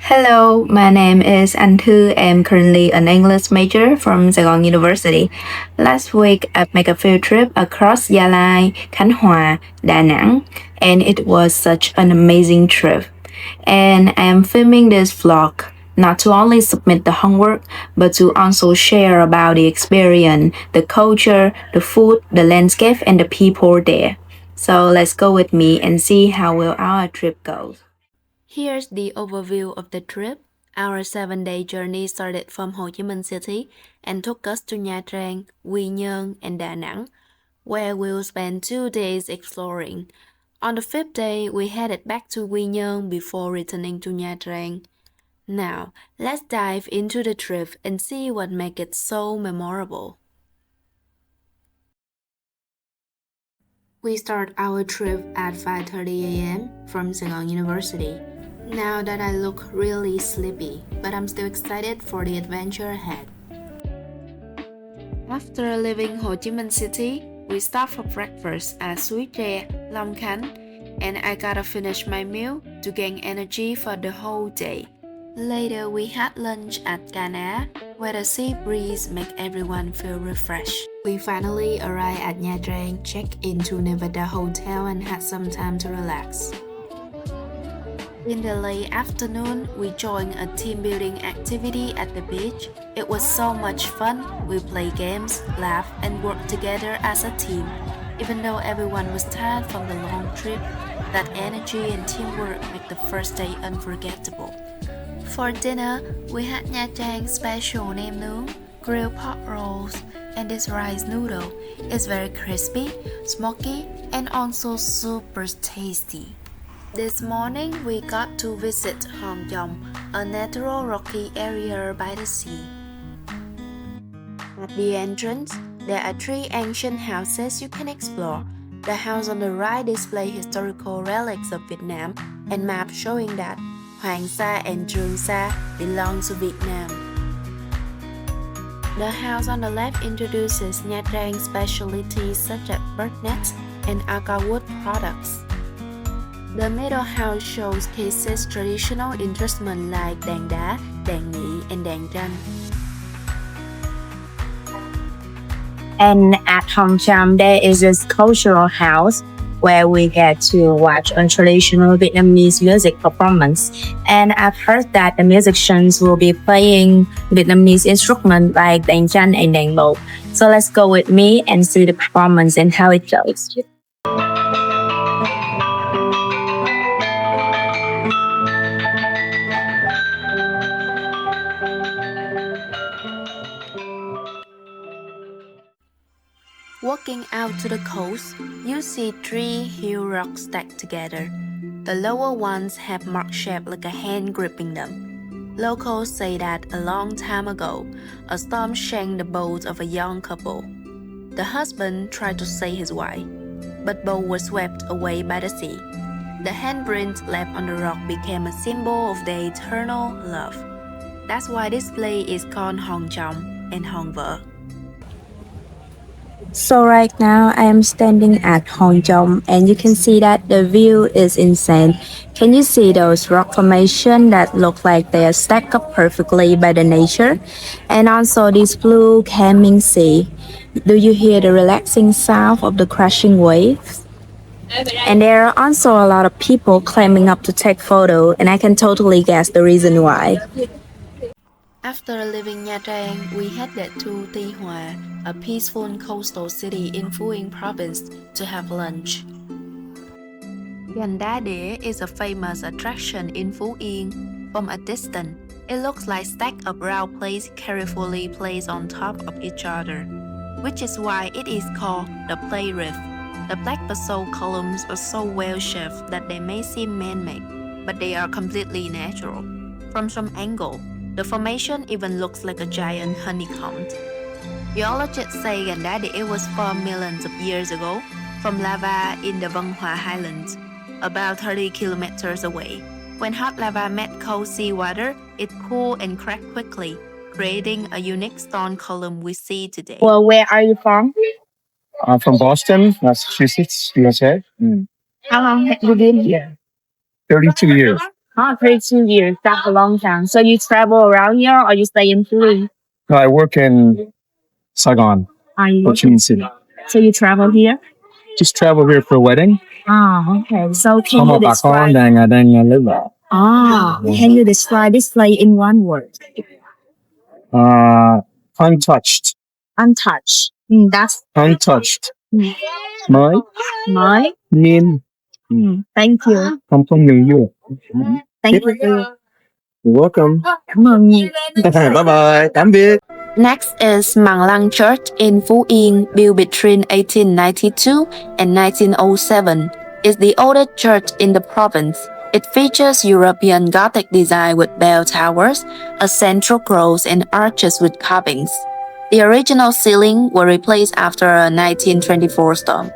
Hello, my name is Anh Thư. I'm currently an English major from Saigon University. Last week, I made a field trip across Gia Lai, Khánh Hòa, Da Nang, and it was such an amazing trip. And I am filming this vlog not to only submit the homework, but to also share about the experience, the culture, the food, the landscape, and the people there. So let's go with me and see how well our trip goes. Here's the overview of the trip. Our 7-day journey started from Ho Chi Minh City and took us to Nha Trang, Quy Nhơn, and Da Nang, where we'll spend 2 days exploring. On the 5th day, we headed back to Quy Nhơn before returning to Nha Trang. Now, let's dive into the trip and see what makes it so memorable. We start our trip at 5:30 a.m. from Saigon University. Now that I look really sleepy, but I'm still excited for the adventure ahead. After leaving Ho Chi Minh City, we stopped for breakfast at Suối Tre, Long Khánh, and I gotta finish my meal to gain energy for the whole day. Later, we had lunch at Ca Ná, where the sea breeze makes everyone feel refreshed. We finally arrived at Nha Trang, checked into Nevada Hotel, and had some time to relax. In the late afternoon, we joined a team building activity at the beach. It was so much fun. We played games, laughed, and worked together as a team. Even though everyone was tired from the long trip, that energy and teamwork make the first day unforgettable. For dinner, we had Nha Trang special nem nướng, grilled pork rolls, and this rice noodle. It's very crispy, smoky, and also super tasty. This morning, we got to visit Hòn Chồng, a natural rocky area by the sea. At the entrance, there are 3 ancient houses you can explore. The house on the right displays historical relics of Vietnam and maps showing that Hoàng Sa and Trường Sa belong to Vietnam. The house on the left introduces Nha Trang specialties such as bird nets and agar wood products. The middle house showcases traditional instruments like đàn đá, đàn nhị, and đàn tranh. And at Hong Cham, there is this cultural house where we get to watch a traditional Vietnamese music performance. And I've heard that the musicians will be playing Vietnamese instruments like đàn tranh and đàn bộ. So let's go with me and see the performance and how it goes. Walking out to the coast, you see 3 hill rocks stacked together. The lower ones have marked shaped like a hand gripping them. Locals say that a long time ago, a storm shanked the boat of a young couple. The husband tried to save his wife, but both were swept away by the sea. The handprint left on the rock became a symbol of their eternal love. That's why this place is called Hòn Chồng and Hòn Vợ. So right now I am standing at Hòn Chồng and you can see that the view is insane. Can you see those rock formations that look like they are stacked up perfectly by the nature? And also this blue calming sea. Do you hear the relaxing sound of the crashing waves? And there are also a lot of people climbing up to take photo and I can totally guess the reason why. After leaving Nha Trang, we headed to Tuy Hòa, a peaceful coastal city in Phú Yên province, to have lunch. Gành Đá Đĩa is a famous attraction in Phú Yên. From a distance, it looks like stacks of round plates carefully placed on top of each other, which is why it is called the plate reef. The black basalt columns are so well-shaped that they may seem man-made, but they are completely natural. From some angle, the formation even looks like a giant honeycomb. Geologists say Gành Đá Đĩa was formed millions of years ago from lava in the Vân Hòa Highlands, about 30 kilometers away. When hot lava met cold seawater, it cooled and cracked quickly, creating a unique stone column we see today. Well, where are you from? I'm from Boston, Massachusetts, USA. How long have you been here? 32 years. Oh, 32 years. That's a long time. So you travel around here or you stay in Philly? No, I work in Saigon, Ho Chi Minh City. So you travel here? Just travel here for a wedding. Oh, okay. So Có một bà con đang lấy vợ. Can you describe this place in one word? Untouched. Untouched. That's Untouched. mm, Mới. mới. Nên. Thank you. Không ngừng vô. Thank you. You're welcome. Cảm ơn nhiều. Bye bye. Tạm biệt. Next is Mang Lang Church in Phú Yên, built between 1892 and 1907. It's the oldest church in the province. It features European Gothic design with bell towers, a central cross, and arches with carvings. The original ceiling was replaced after a 1924 storm.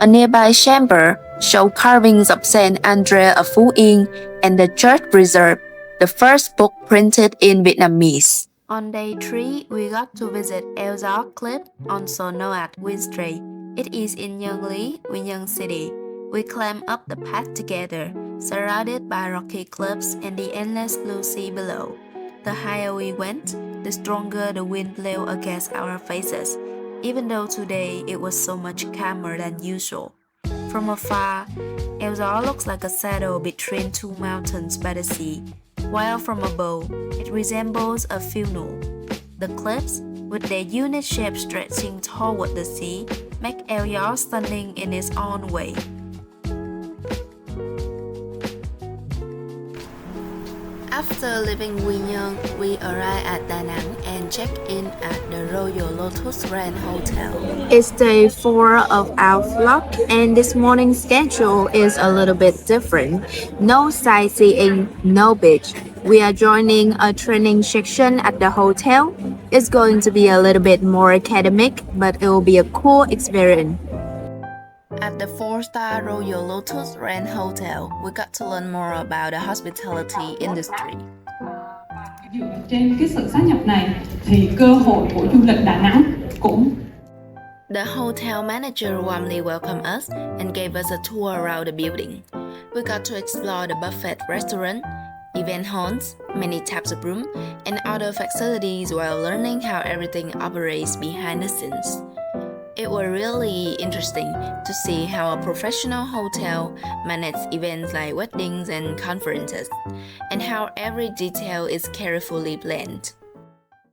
A nearby chamber shows carvings of Saint Andre of Phú Yên, and the church preserved the first book printed in Vietnamese. On day 3, we got to visit El Gió Cliff, also known as Winstray. It is in Nhân Lý, Quy Nhơn City. We climbed up the path together, surrounded by rocky cliffs and the endless blue sea below. The higher we went, the stronger the wind blew against our faces, even though today it was so much calmer than usual. From afar, El Gió looks like a shadow between two mountains by the sea, while from above, it resembles a funnel. The cliffs, with their unit shape stretching toward the sea, make El Gió stunning in its own way. After leaving Quy Nhơn, we arrived at Da Nang and checked in at the Royal Lotus Grand Hotel. It's day 4 of our vlog, and this morning's schedule is a little bit different. No sightseeing, no beach. We are joining a training section at the hotel. It's going to be a little bit more academic, but it will be a cool experience. At the 4-star Royal Lotus Grand Hotel, we got to learn more about the hospitality industry. Trên cái sự sát nhập này thì cơ hội của du lịch Đà Nẵng cũng. The hotel manager warmly welcomed us and gave us a tour around the building. We got to explore the buffet restaurant, event halls, many types of rooms, and other facilities while learning how everything operates behind the scenes. It was really interesting to see how a professional hotel manages events like weddings and conferences, and how every detail is carefully planned.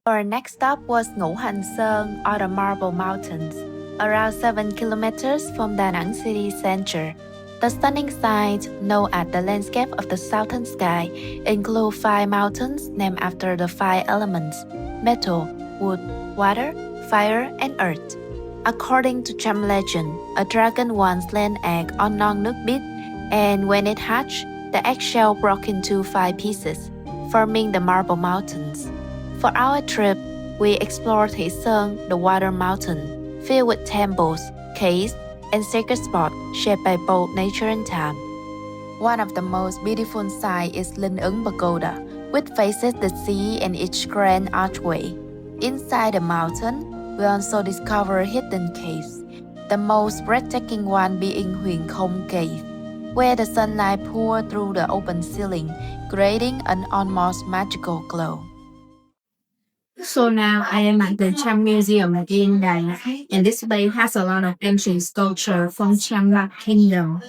Our next stop was Ngũ Hành Sơn, or the Marble Mountains, around 7 kilometers from Da Nang city center. The stunning sight, known as the landscape of the southern sky, include 5 mountains named after the 5 elements: metal, wood, water, fire, and earth. According to Cham legend, a dragon once laid an egg on non nước biết, and when it hatched, the eggshell broke into 5 pieces, forming the Marble Mountains. For our trip, we explored Thị Sơn, the water mountain, filled with temples, caves, and sacred spots shaped by both nature and time. One of the most beautiful sights is Linh Ứng Pagoda, which faces the sea and its grand archway. Inside the mountain, we also discover hidden caves, the most breathtaking one being Huyền Không Cave, where the sunlight pours through the open ceiling, creating an almost magical glow. So now I am at the Cham Museum in Da Nang, and this place has a lot of ancient sculpture from Cham Kingdom.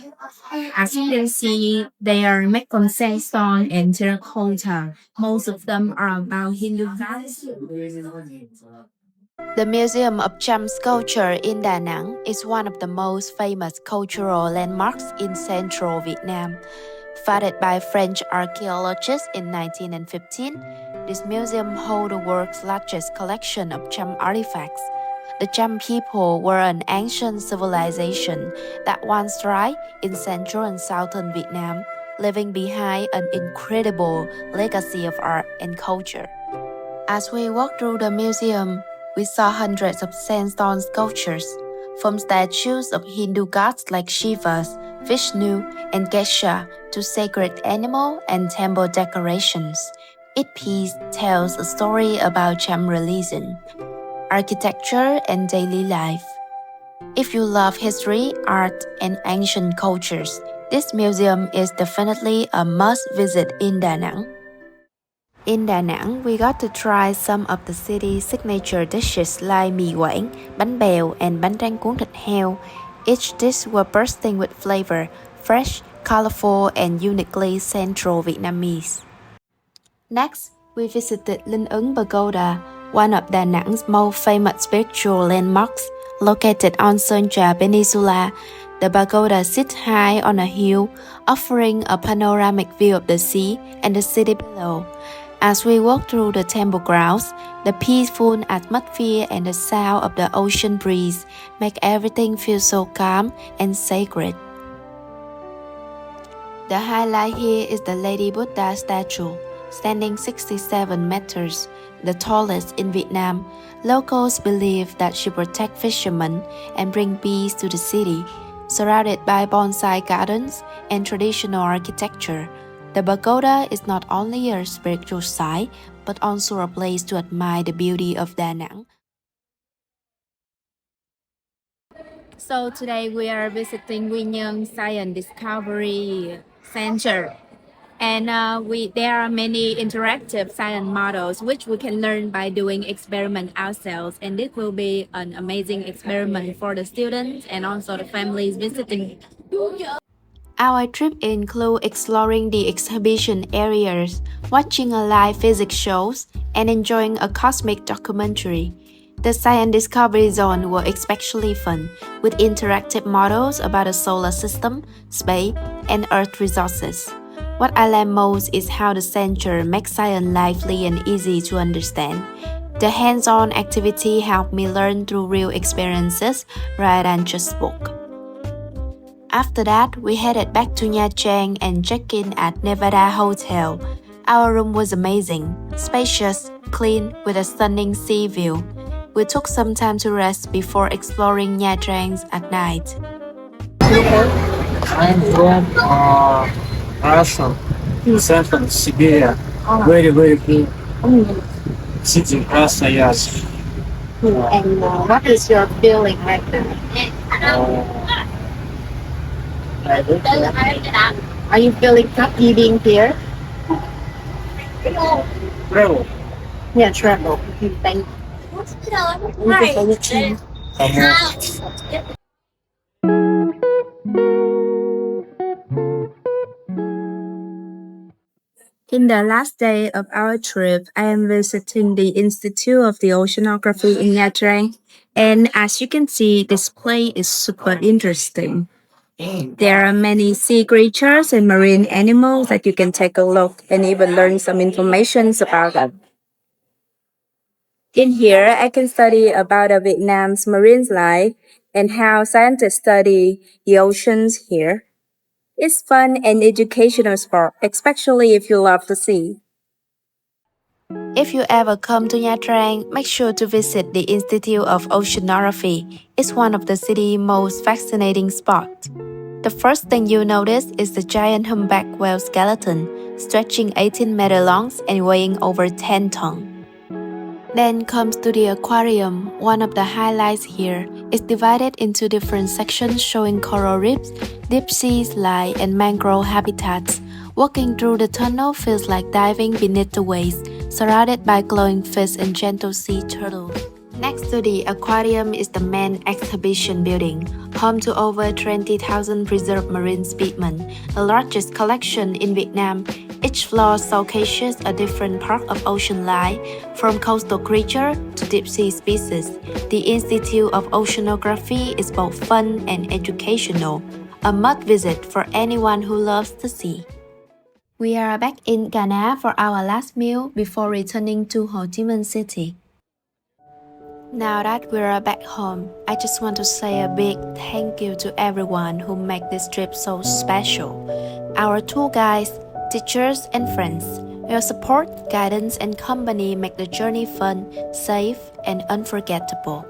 As you can see, they are made from sandstone and terracotta. Most of them are about Hindu gods. The Museum of Cham Sculpture in Da Nang is one of the most famous cultural landmarks in central Vietnam. Founded by French archaeologists in 1915, this museum holds the world's largest collection of Cham artifacts. The Cham people were an ancient civilization that once thrived in central and southern Vietnam, leaving behind an incredible legacy of art and culture. As we walked through the museum, we saw hundreds of sandstone sculptures, from statues of Hindu gods like Shiva, Vishnu, and Gesha to sacred animal and temple decorations. Each piece tells a story about Cham religion, architecture, and daily life. If you love history, art, and ancient cultures, This museum is definitely a must visit in Da Nang. In Da Nang, we got to try some of the city's signature dishes like mì Quảng, bánh bèo, and bánh tráng cuốn thịt heo. Each dish was bursting with flavor, fresh, colorful, and uniquely central Vietnamese. Next, we visited Linh Ứng Pagoda, one of Da Nang's most famous spiritual landmarks, located on Sơn Trà Peninsula. The pagoda sits high on a hill, offering a panoramic view of the sea and the city below. As we walk through the temple grounds, the peaceful atmosphere and the sound of the ocean breeze make everything feel so calm and sacred. The highlight here is the Lady Buddha statue, standing 67 meters, the tallest in Vietnam. Locals believe that she protects fishermen and brings peace to the city. Surrounded by bonsai gardens and traditional architecture, the pagoda is not only a spiritual site, but also a place to admire the beauty of Da Nang. So today we are visiting Quy Nhơn Science Discovery Center. And there are many interactive science models which we can learn by doing experiment ourselves. And this will be an amazing experiment for the students and also the families visiting. Our trip includes exploring the exhibition areas, watching a live physics shows, and enjoying a cosmic documentary. The Science Discovery Zone was especially fun, with interactive models about the solar system, space, and Earth resources. What I like most is how the center makes science lively and easy to understand. The hands-on activity helped me learn through real experiences rather than just book. After that, we headed back to Nha Trang and checked in at Nevada Hotel. Our room was amazing, spacious, clean, with a stunning sea view. We took some time to rest before exploring Nha Trang at night. I'm from Russia, Central Siberia. Very, very cool. City, Russia, yes. And what is your feeling right now? Are you feeling happy being here? Travel. Yeah, travel. Thank you. In the last day of our trip, I am visiting the Institute of the Oceanography in Nha Trang. And as you can see, this place is super interesting. There are many sea creatures and marine animals that you can take a look and even learn some information about them. In here, I can study about Vietnam's marine life and how scientists study the oceans here. It's fun and educational sport, especially if you love the sea. If you ever come to Nha Trang, make sure to visit the Institute of Oceanography. It's one of the city's most fascinating spots. The first thing you notice is the giant humpback whale skeleton, stretching 18 meters long and weighing over 10 tons. Then comes to the aquarium. One of the highlights here is divided into different sections showing coral reefs, deep sea life, and mangrove habitats. Walking through the tunnel feels like diving beneath the waves, surrounded by glowing fish and gentle sea turtles. Next to the aquarium is the main exhibition building, home to over 20,000 preserved marine specimens, the largest collection in Vietnam. Each floor showcases a different part of ocean life, from coastal creatures to deep-sea species. The Institute of Oceanography is both fun and educational, a must visit for anyone who loves the sea. We are back in Ghana for our last meal before returning to Ho Chi Minh City. Now that we're back home, I just want to say a big thank you to everyone who made this trip so special. Our tour guides, teachers, and friends. Your support, guidance, and company make the journey fun, safe, and unforgettable.